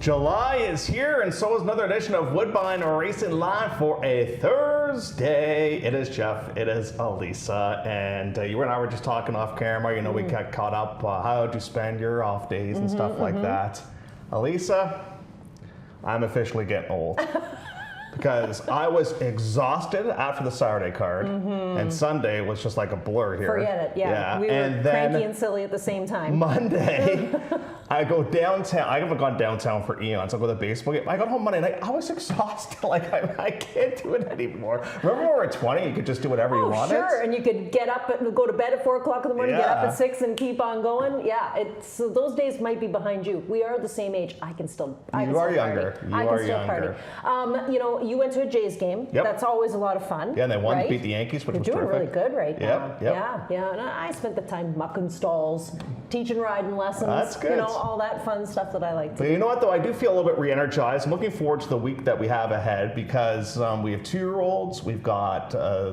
July is here, and so is another edition of Woodbine Racing Live for a Thursday. It is Jeff, it is Elisa, and you and I were just talking off camera. You know, we got caught up. How did you spend your off days and stuff like that? Elisa, I'm officially getting old. Because I was exhausted after the Saturday card, and Sunday was just like a blur here. Forget it, yeah. We were cranky and silly at the same time. Monday, I go downtown. I haven't gone downtown for eons. I go to the baseball game. I got home Monday night. I was exhausted. Like, I can't do it anymore. Remember when we were 20, you could just do whatever you wanted? Sure, and you could get up and go to bed at 4 o'clock in the morning, get up at 6 and keep on going. Yeah, so those days might be behind you. We are the same age. I can still party. You are younger. You know, you went to a Jays game. Yep. That's always a lot of fun. Yeah, and they won to right? beat the Yankees, which was You're doing terrific. really good right now. Yep. Yeah. And I spent the time mucking stalls, teaching riding lessons. That's good. You know, all that fun stuff that I like to do. But you know what, though? I do feel a little bit re-energized. I'm looking forward to the week that we have ahead because we have 2-year-olds. We've got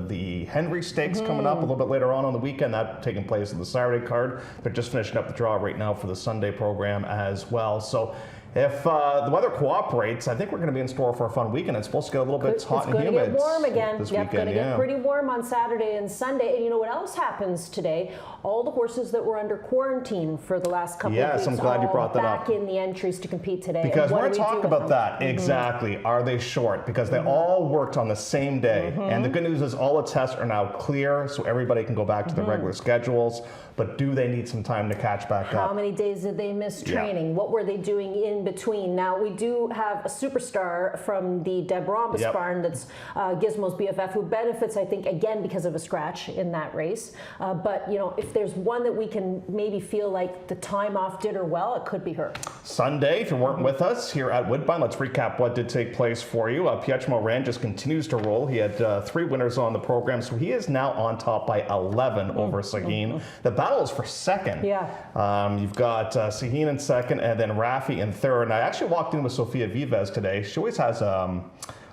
the Henry Stakes coming up a little bit later on the weekend. That taking place in the Saturday card. They're just finishing up the draw right now for the Sunday program as well. So if the weather cooperates, I think we're going to be in store for a fun weekend. It's supposed to get a little bit hot and humid. It's going to get warm again. This Yep, weekend, going to get pretty warm on Saturday and Sunday. And you know what else happens today? All the horses that were under quarantine for the last couple of weeks I'm glad you brought that up. back in the entries to compete today. Because we're going to talk about that. Exactly. Are they short? Because they all worked on the same day. And the good news is all the tests are now clear, so everybody can go back to their regular schedules. But do they need some time to catch back up? How many days did they miss training? What were they doing in between? Now, we do have a superstar from the Deb Rhombus barn that's Gizmo's BFF, who benefits, I think, again, because of a scratch in that race. But, you know, if there's one that we can maybe feel like the time off did her well, it could be her. Sunday, if you weren't with us here at Woodbine, let's recap what did take place for you. Pietro Moran just continues to roll. He had 3 winners on the program, so he is now on top by 11 over Sahin. The battle is for second. You've got Sahin in second and then Rafi in third. And I actually walked in with Sofia Vives today. She always has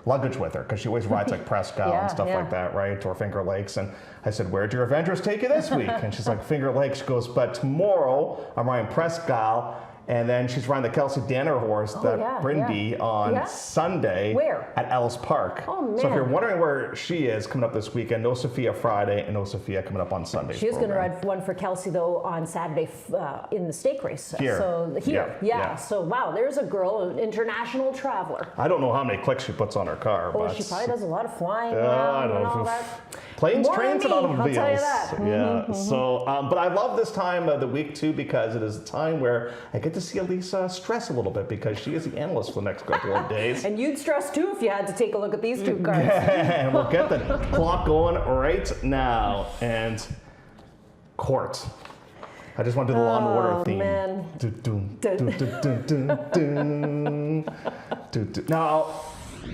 luggage with her because she always rides like Presque Isle and stuff like that, right? Or Finger Lakes. And I said, where'd your Avengers take you this week? And she's like, Finger Lakes. She goes, but tomorrow I'm riding Presque Isle. And then she's riding the Kelsey Danner horse, Brindy, on Sunday at Ellis Park. Oh, man. So if you're wondering where she is coming up this weekend, no Sophia Friday and no Sophia coming up on Sunday. She's going to ride one for Kelsey, though, on Saturday in the stake race. Here. So So, wow, there's a girl, an international traveler. I don't know how many clicks she puts on her car. Oh, she probably does a lot of flying around and all that. Planes, trains, and automobiles. I'll tell you that. So, but I love this time of the week, too, because it is a time where I get to see Elisa stress a little bit because she is the analyst for the next couple of days. And you'd stress, too, if you had to take a look at these 2 cards. And we'll get the clock going right now. And court. I just went to the Law and Order theme. Now,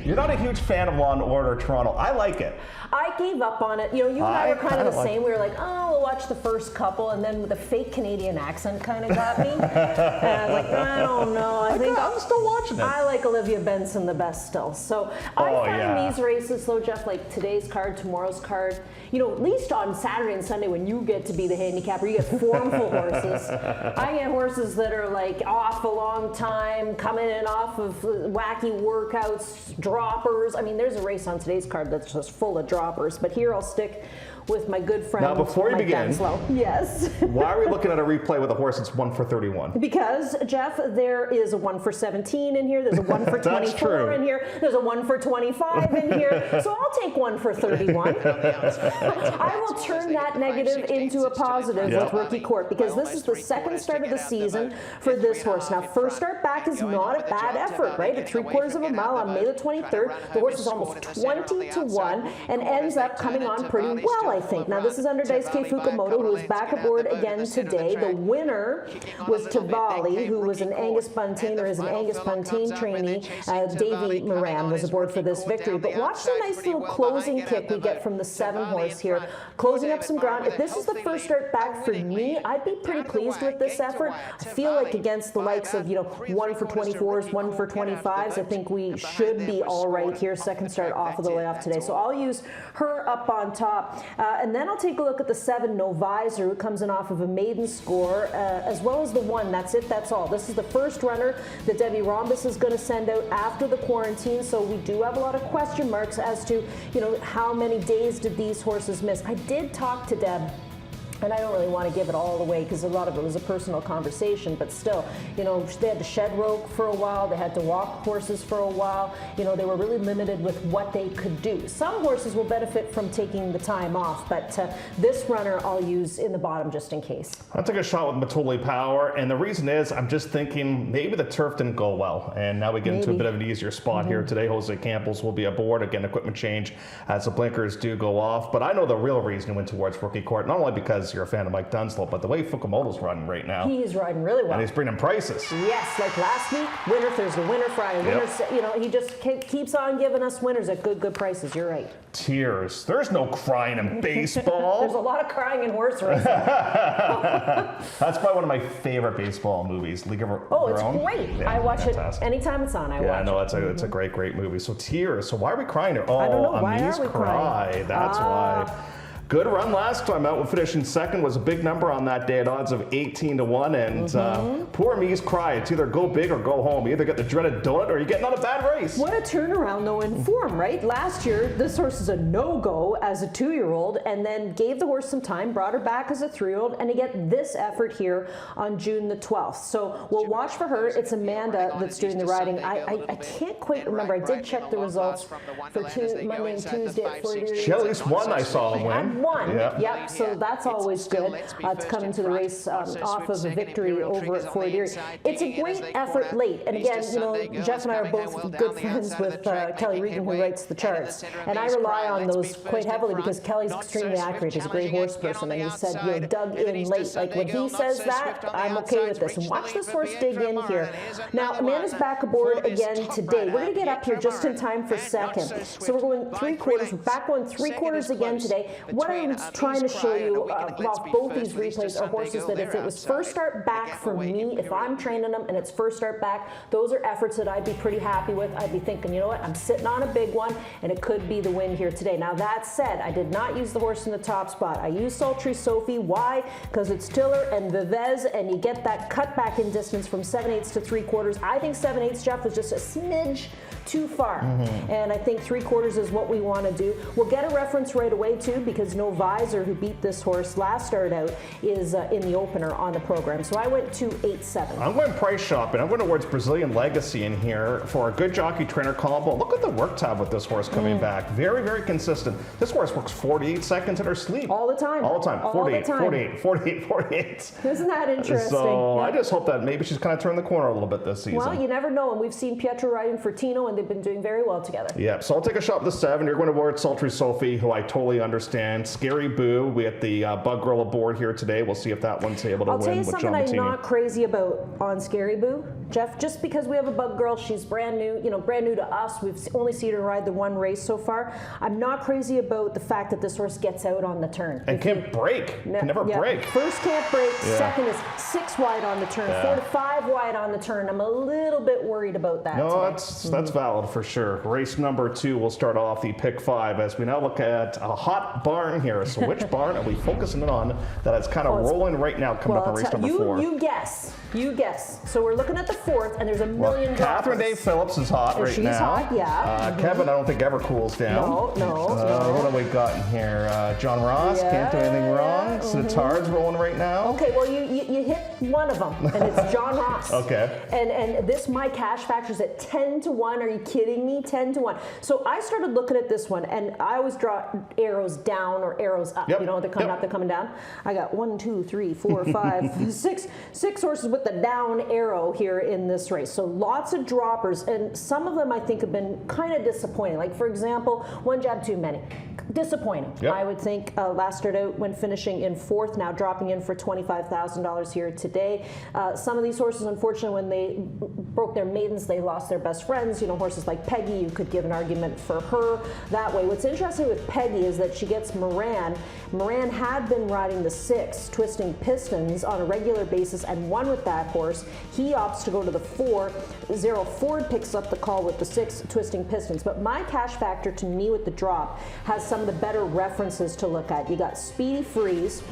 you're not a huge fan of Law and Order Toronto. I like it. I gave up on it. You know, you and I were kind of the same. We were like, oh, we'll watch the first couple, and then the fake Canadian accent kind of got me. And I was like, I don't know. I think I'm still watching it. I like Olivia Benson the best still. So I find these races, though, Jeff, like today's card, tomorrow's card, you know, at least on Saturday and Sunday when you get to be the handicapper, you get formful horses. I get horses that are like off a long time, coming in off of wacky workouts, droppers. I mean, there's a race on today's card that's just full of droppers. But here I'll stick with my good friend. Now, before you begin, yes. Why are we looking at a replay with a horse that's 1 for 31? Because, Jeff, there is a 1 for 17 in here. There's a 1 for 24 in here. There's a 1 for 25 in here. So I'll take 1 for 31. I will turn that negative into a positive with Rookie Court because this is the second start of the season for this horse. Now, first start back is not a bad effort, right? At 3/4 of a mile on May the 23rd. The horse is almost 20 to 1 and ends up coming on pretty well, I think. Now, this is under Daisuke Fukumoto, who is back aboard again today. The winner was Tavali, who was an Angus Buntain, or is an Angus Buntain trainee. Davy Moran was aboard for this victory. But watch the nice little closing kick we get from the 7 horse here, closing up some ground. If this is the first start back for me, I'd be pretty pleased with this effort. I feel like against the likes of, you know, 1 for 24s, 1 for 25s, I think we should be all right here. Second start off of the layoff today. So I'll use her up on top. And then I'll take a look at the 7, No Visor, who comes in off of a maiden score, as well as the 1, That's It, That's All. This is the first runner that Debbie Rhombus is going to send out after the quarantine, so we do have a lot of question marks as to, how many days did these horses miss. I did talk to Deb, and I don't really want to give it all away because a lot of it was a personal conversation, but still, they had to shed rope for a while, they had to walk horses for a while, they were really limited with what they could do. Some horses will benefit from taking the time off, but this runner I'll use in the bottom just in case. I took a shot with Matuli Power, and the reason is I'm just thinking maybe the turf didn't go well, and now we get into a bit of an easier spot here today. Jose Campos will be aboard, again, equipment change as the blinkers do go off, but I know the real reason he went towards Rookie Court, not only because you're a fan of Mike Dunslope, but the way Fukumoto's running right now. He's riding really well. And he's bringing prices. Yes, like last week, winner Thursday, winner Friday, winner, he just keeps on giving us winners at good prices. You're right. Tears. There's no crying in baseball. There's a lot of crying in horse racing. That's probably one of my favorite baseball movies, League of Their Own. It's great. Yeah, I watch fantastic. it anytime it's on. I watch Yeah, no, it's a great movie. So Tears. So why are we crying here? Oh, I don't know. Why Amis are we cry. crying? That's why. Good run last time out. Finishing second was a big number on that day at odds of 18-1. And poor Mies cry. It's either go big or go home. You either get the dreaded donut or you get not a bad race. What a turnaround, though, in form, right? Last year, this horse is a no-go as a 2-year-old, and then gave the horse some time, brought her back as a 3-year-old, and to get this effort here on June the 12th. So we'll watch for her. It's Amanda that's doing the riding. I can't quite remember. I did check the results for Monday and Tuesday at Fort Erie. She at least won, I saw him win. Won. Yep. So that's always good to come into the race off of a victory over at Fort Erie. It's a great effort late. And again, Jeff and I are both good friends with Kelly Regan, who writes the charts. And I rely on those quite heavily because Kelly's extremely accurate. He's a great horse person. And he said, dug in late. Like when he says that, I'm okay with this. And watch this horse dig in here. Now, Amanda's back aboard again today. We're going to get up here just in time for second. So we're going 3/4. We're back going 3/4 again today. What I was trying to show you off both these replays are horses that if it was first start back for me, if I'm training them and it's first start back, those are efforts that I'd be pretty happy with. I'd be thinking, you know what, I'm sitting on a big one and it could be the win here today. Now that said, I did not use the horse in the top spot. I used Sultry Sophie. Why? Because it's Tiller and Vivez and you get that cut back in distance from 7/8 to 3/4. I think 7/8, Jeff, was just a smidge too far. And I think 3/4 is what we want to do. We'll get a reference right away too because No Visor, who beat this horse last start out, is in the opener on the program. So I went to 8-7. I'm going price shopping. I'm going towards Brazilian Legacy in here for a good jockey trainer combo. Look at the work tab with this horse coming back. Very, very consistent. This horse works 48 seconds in her sleep. All the time. All the time. 48, 48. Isn't that interesting? So I just hope that maybe she's kind of turned the corner a little bit this season. Well, you never know. And we've seen Pietro riding for Tino and they've been doing very well together. Yeah, so I'll take a shot with the 7. You're going towards Sultry Sophie, who I totally understand. Scary Boo, we have the Bug Girl aboard here today. We'll see if that one's able to I'll win tell you with something John I'm Bettini. not crazy about on Scary Boo, Jeff. Just because we have a Bug Girl, she's brand new, brand new to us. We've only seen her ride the one race so far. I'm not crazy about the fact that this horse gets out on the turn. And can't break. Can never break. First can't break. Second is 6 wide on the turn. 4 to 5 wide on the turn. I'm a little bit worried about that. No, today. that's valid for sure. Race number 2 will start off the pick 5 as we now look at a hot barn here. So which barn are we focusing in on that is kind of rolling right now coming up in race number 4? You guess. So we're looking at the 4th, and there's a million Catherine Day Phillips is hot right she's now. She's hot, yeah. Kevin, I don't think ever cools down. No. What have we got in here? John Ross, can't do anything wrong. Sitard's rolling right now. Okay, well, you hit one of them, and it's John Ross. Okay. And this, my cash factor's at 10-1. Are you kidding me? 10-1. So I started looking at this one, and I always draw arrows down or arrows up. Yep. They're coming up, they're coming down. I got 1, 2, 3, 4, 5, 6 horses with the down arrow here in this race. So lots of droppers, and some of them I think have been kind of disappointing. Like, for example, One Jab Too Many. Disappointing. Yep. I would think last start out when finishing in 4th, now dropping in for $25,000 here today. Some of these horses, unfortunately, when they broke their maidens, they lost their best friends. Horses like Peggy, you could give an argument for her that way. What's interesting with Peggy is that she gets Moran. Moran had been riding the 6, Twisting Pistons, on a regular basis and won with that horse. He opts to go to the 4. Zero Ford picks up the call with the 6, Twisting Pistons. But my cash factor, to me, with the drop, has some of the better references to look at. You got Speedy Freeze,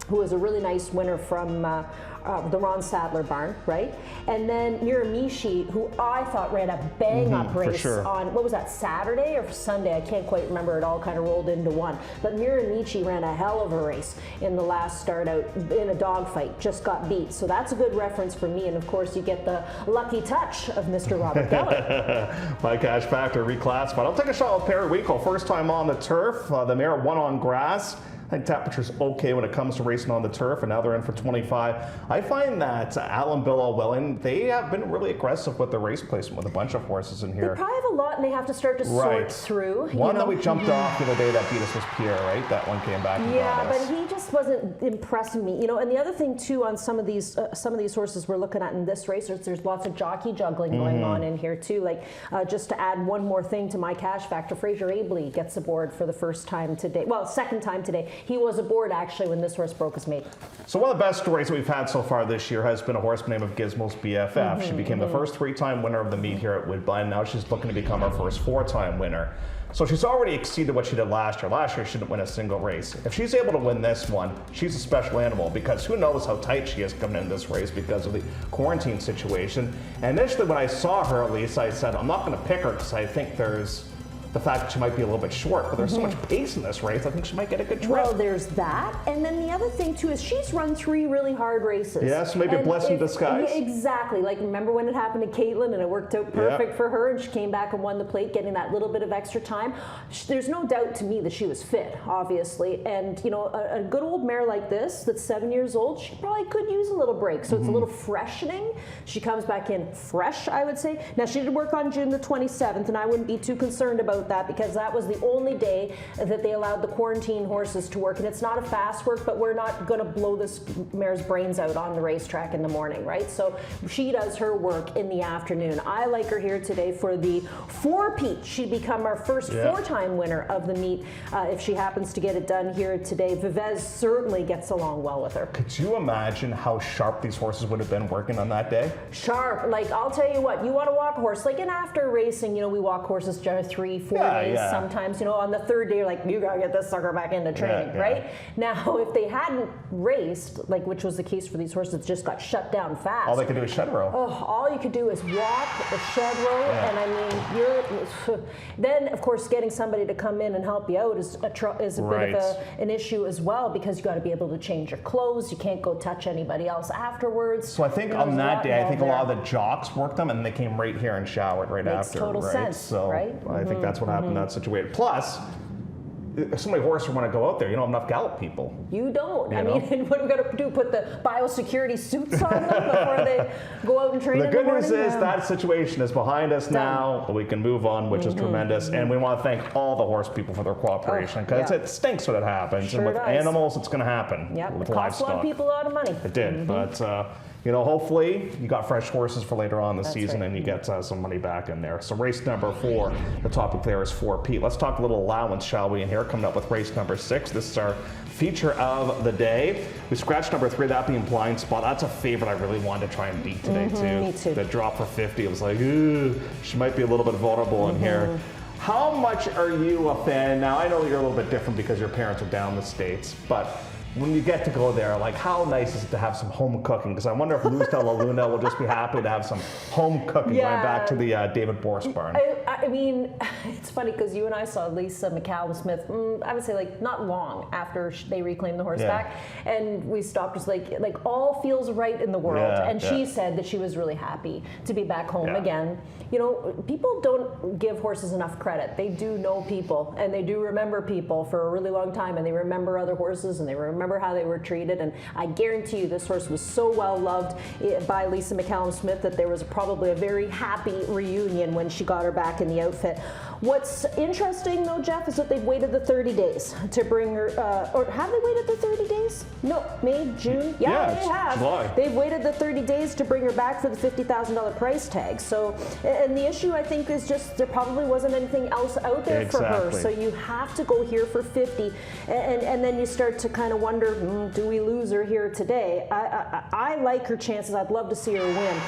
who was a really nice winner from the Ron Sadler barn, right? And then Miramichi, who I thought ran a bang-up race on, what was that, Saturday or Sunday? I can't quite remember. It all kind of rolled into one. But Miramichi ran a hell of a race in the last start out in a dogfight, just got beat. So that's a good reference for me. And of course, you get the lucky touch of Mr. Robert Geller. My cash factor reclassified. I'll take a shot with Perry Winkle. First time on the turf. The mare won on grass. I think temperature's okay when it comes to racing on the turf, and now they're in for 25. I find that Alan Bill Welling, they have been really aggressive with the race placement with a bunch of horses in here. They probably have a lot, and they have to start to sort through. One that we jumped off the other day that beat us was Pierre, right? That one came back and got us. But he just wasn't impressing me. And the other thing too on some of these horses we're looking at in this race, there's lots of jockey juggling going on in here too. Like just to add one more thing to my cash factor, Fraser Abley gets aboard for the first time today. Well, second time today. He was aboard actually when this horse broke his mate. So one of the best stories that we've had so far this year has been a horse by the name of Gizmo's BFF. She became the first 3-time winner of the meet here at Woodbine. Now she's looking to become our first 4-time winner. So she's already exceeded what she did last year. Last year she didn't win a single race. If she's able to win this one, she's a special animal because who knows how tight she is coming into this race because of the quarantine situation. And initially when I saw her, at least, I said, I'm not going to pick her because I think there's the fact that she might be a little bit short, but there's so much pace in this race, I think she might get a good trip. Well, there's that, and then the other thing too is she's run 3 really hard races. Yes, maybe a blessing in disguise. Exactly. Like remember when it happened to Caitlin and it worked out perfect for her, and she came back and won the plate, getting that little bit of extra time. There's no doubt to me that she was fit, obviously, and a good old mare like this that's 7 years old, she probably could use a little break. So it's a little freshening. She comes back in fresh, I would say. Now she did work on June the 27th, and I wouldn't be too concerned about that because that was the only day that they allowed the quarantine horses to work, and it's not a fast work, but we're not going to blow this mare's brains out on the racetrack in the morning, right? So she does her work in the afternoon. I like her here today for the 4-peat. She'd become our first 4-time winner of the meet if she happens to get it done here today. Vivez certainly gets along well with her. Could you imagine how sharp these horses would have been working on that day? Sharp. Like, I'll tell you what, you want to walk a horse, like in after racing, we walk horses generally 3-4 days sometimes. On the 3rd day, you're like, you gotta get this sucker back into training, right? Now, if they hadn't raced, like which was the case for these horses, just got shut down fast. All they could do is shed row. Oh, all you could do is walk the shed row, and I mean, you're then of course getting somebody to come in and help you out is a bit of an issue as well, because you got to be able to change your clothes. You can't go touch anybody else afterwards. So I think on that day, I think a lot of the jocks worked them, and they came right here and showered right Makes after. Total sense, so right? I think that's what happened in that situation. Plus, so many horses want to go out there. You don't have enough gallop people. You don't. I mean, what are we going to do? Put the biosecurity suits on them before they go out and train? The in good the news morning? is that situation is behind us now. We can move on, which is tremendous. And we want to thank all the horse people for their cooperation, because it stinks when it happens. Sure and with does. Animals, it's going to happen. Yep. With It costs a lot of people a lot of money. It did, but hopefully you got fresh horses for later on this season, and you get some money back in there. So race number 4, the topic there is 4-peat. Let's talk a little allowance, shall we? And here coming up with race number 6. This is our feature of the day. We scratched number 3, that being Blind Spot. That's a favorite I really wanted to try and beat today too. Me too. The drop for 50, it was like, ooh, she might be a little bit vulnerable in here. How much are you a fan? Now I know you're a little bit different because your parents are down in the States, but when you get to go there, like how nice is it to have some home cooking? Because I wonder if Luz de la Luna will just be happy to have some home cooking going back to the David Boris barn. I mean, it's funny because you and I saw Lisa McCallum-Smith, I would say like not long after they reclaimed the horse back. And we stopped just like all feels right in the world. And she said that she was really happy to be back home again. People don't give horses enough credit. They do know people, and they do remember people for a really long time, and they remember other horses, and they remember how they were treated. And I guarantee you this horse was so well loved by Lisa McCallum-Smith that there was probably a very happy reunion when she got her back in in the outfit. What's interesting though, Jeff, is that they've waited the 30 days to bring her, or have they waited the 30 days? No, May, June? Yeah, they have. July. They've waited the 30 days to bring her back for the $50,000 price tag. So, and the issue I think is just there probably wasn't anything else out there for her. So you have to go here for 50, and then you start to kind of wonder, do we lose her here today? I like her chances. I'd love to see her win.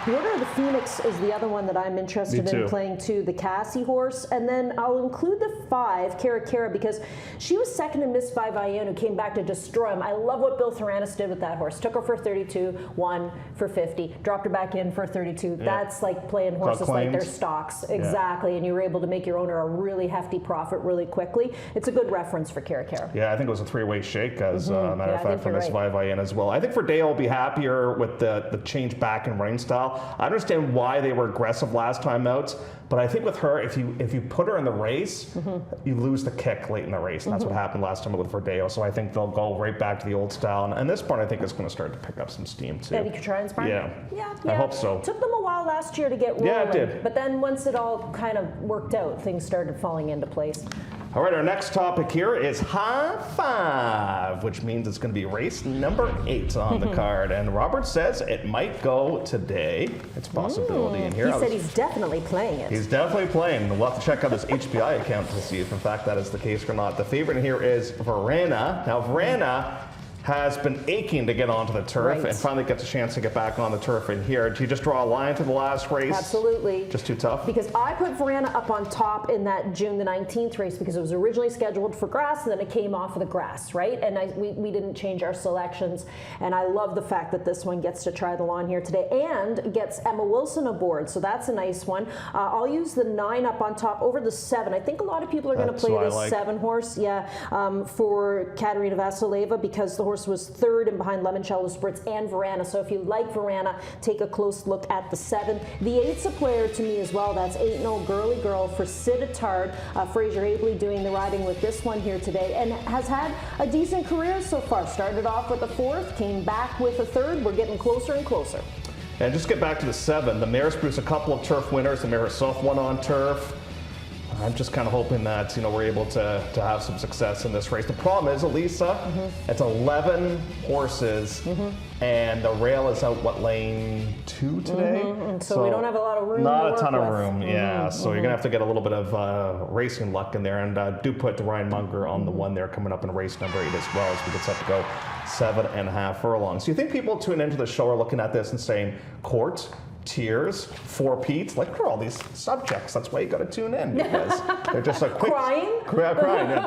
The Order of the Phoenix is the other one that I'm interested in playing too, the Cassie horse. And then I'll include the 5, Cara, because she was second in Miss Vivian, who came back to destroy him. I love what Bill Theranis did with that horse. Took her for 32, won for 50, dropped her back in for 32. Yeah. That's like playing horses like they're stocks. Exactly. And you were able to make your owner a really hefty profit really quickly. It's a good reference for Cara. Yeah, I think it was a 3-way shake, as a matter of fact, for Miss Vivian as well. I think Verdale will be happier with the change back in running style. I understand why they were aggressive last time out, but I think with her, if you put her in the race, you lose the kick late in the race. And that's what happened last time with Verdale. So I think they'll go right back to the old style. And this barn, I think, is going to start to pick up some steam too. Eddie Catrion's barn? Yeah. I hope so. Took them a while last year to get rolling. Yeah, it did. But then once it all kind of worked out, things started falling into place. All right, our next topic here is High Five, which means it's going to be race number 8 on the card. And Robert says it might go today. It's a possibility in here. He said he's definitely playing it. He's definitely playing. We'll have to check out his HPI account to see if, in fact, that is the case or not. The favorite here is Verana. Now, Verana has been aching to get onto the turf and finally gets a chance to get back on the turf in here. Do you just draw a line to the last race? Absolutely. Just too tough? Because I put Verana up on top in that June the 19th race because it was originally scheduled for grass and then it came off of the grass, right? And we didn't change our selections. And I love the fact that this one gets to try the lawn here today and gets Emma Wilson aboard. So that's a nice one. I'll use the 9 up on top over the 7. I think a lot of people are going to play this 7 horse, for Katerina Vasileva because the horse was 3rd and behind Limoncello Spritz and Verana. So if you like Verana, take a close look at the 7. The 8's a player to me as well. That's 8-0 Girly Girl for Sid Attard. Fraser Abley doing the riding with this one here today and has had a decent career so far. Started off with a 4th, came back with a 3rd. We're getting closer and closer. And just get back to the 7. The mare's produced a couple of turf winners. The mare herself won on turf. I'm just kind of hoping that we're able to have some success in this race. The problem is, Elisa, it's 11 horses, and the rail is out lane 2 today. So we don't have a lot of room. Not a ton of room, So you're gonna have to get a little bit of racing luck in there, and do put the Ryan Munger on the one there coming up in race number 8 as well, as we get set to go 7.5 furlongs. So you think people tune into the show are looking at this and saying, Court, Tears, 4 Pete's, like, what are all these subjects? That's why you got to tune in, because they're just a quick crying.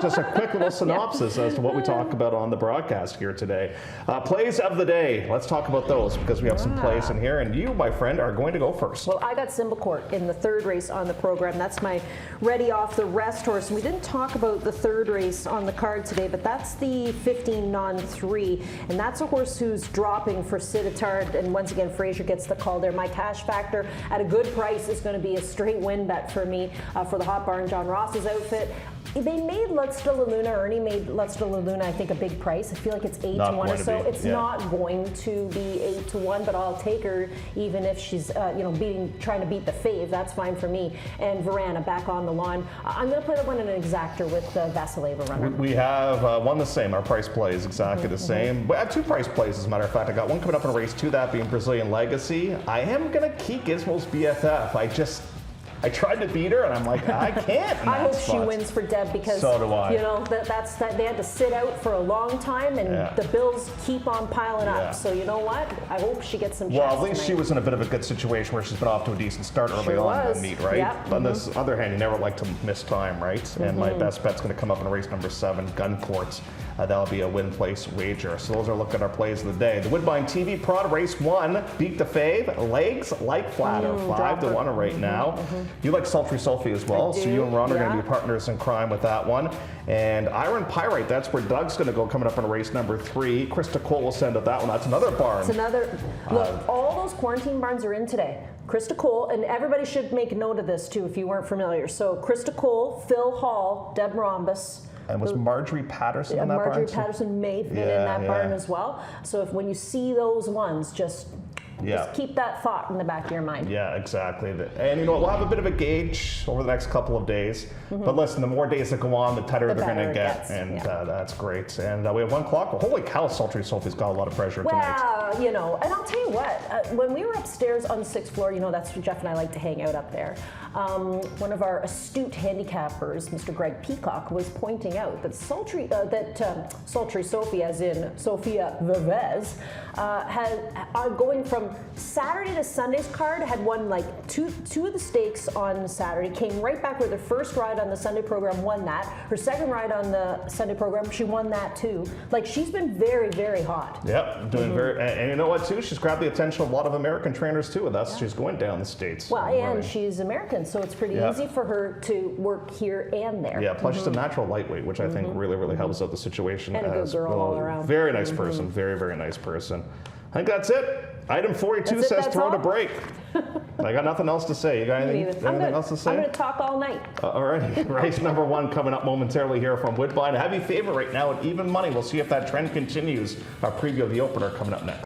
Just a quick little synopsis as to what we talk about on the broadcast here today. Plays of the day. Let's talk about those because we have some plays in here, and you, my friend, are going to go first. Well, I got Symbol Court in the 3rd race on the program. That's my ready off the rest horse. And we didn't talk about the 3rd race on the card today, but that's the 15 non-3, and that's a horse who's dropping for Sid Attard. And once again, Fraser gets the call there. My cash factor at a good price is going to be a straight win bet for me for the Hot Barn John Ross's outfit. They made Lutz de la Luna, Ernie made Lutz de la Luna, I think, a big price. I feel like it's 8-1 or so. It's not going to be 8-1, but I'll take her even if she's, trying to beat the fave. That's fine for me. And Verana back on the lawn. I'm going to play that one in an exactor with the Vasileva runner. We have one the same. Our price play is exactly the same. We have 2 price plays, as a matter of fact. I got one coming up in race 2, that being Brazilian Legacy. I am going to keep Gizmo's BFF. I tried to beat her, and I'm like, I can't. I hope she wins for Deb because so do I. They had to sit out for a long time, and the bills keep on piling up. So you know what? I hope she gets some. Well, at least she was in a bit of a good situation where she's been off to a decent start early on in the meet, right? Yep. But on this other hand, you never like to miss time, right? And my best bet's going to come up in race number 7, Gun Courts. That'll be a win place wager. So those are looking at our plays of the day. The Woodbine TV Prod race 1, beat the fave, legs like flatter, 5-1 right now. You like Sultry Sophie as well, so you and Ron are going to be partners in crime with that one. And Iron Pyrite, that's where Doug's going to go coming up in race number 3. Krista Cole will send out that one. That's another barn. It's another. Look, all those quarantine barns are in today. Krista Cole, and everybody should make note of this too if you weren't familiar. So Krista Cole, Phil Hall, Deb Rhombus. And was Marjorie Patterson in that barn? Marjorie Patterson may have been in that barn as well. So when you see those ones, just Yeah. Just keep that thought in the back of your mind. Yeah, exactly. And you know what, we'll have a bit of a gauge over the next couple of days. But listen, the more days that go on, the tighter they're going to get. And that's great. And we have 1 o'clock. Well, holy cow, Sultry Sophie's got a lot of pressure tonight. Well, you know, and I'll tell you what, when we were upstairs on the 6th floor, you know, that's where Jeff and I like to hang out up there. One of our astute handicappers, Mr. Greg Peacock, was pointing out that Sultry Sophie, as in Sophia Vivez, are going from Saturday to Sunday's card, had won like two of the stakes on Saturday, came right back with her first ride on the Sunday program, won that. Her second ride on the Sunday program, she won that too. Like, she's been very, very hot. Yep, doing very, and you know what too? She's grabbed the attention of a lot of American trainers too with us. Yeah. She's going down the States. Well, and she's American, so it's pretty easy for her to work here and there. Yeah, plus she's a natural lightweight, which I think really, really helps out the situation. And a good girl all around. Very nice person, very, very nice person. I think that's it. Item 42 says throw to break. I got nothing else to say. You got anything else to say? I'm going to talk all night. All right. Race number 1 coming up momentarily here from Woodbine. A heavy favorite right now at even money. We'll see if that trend continues. Our preview of the opener coming up next.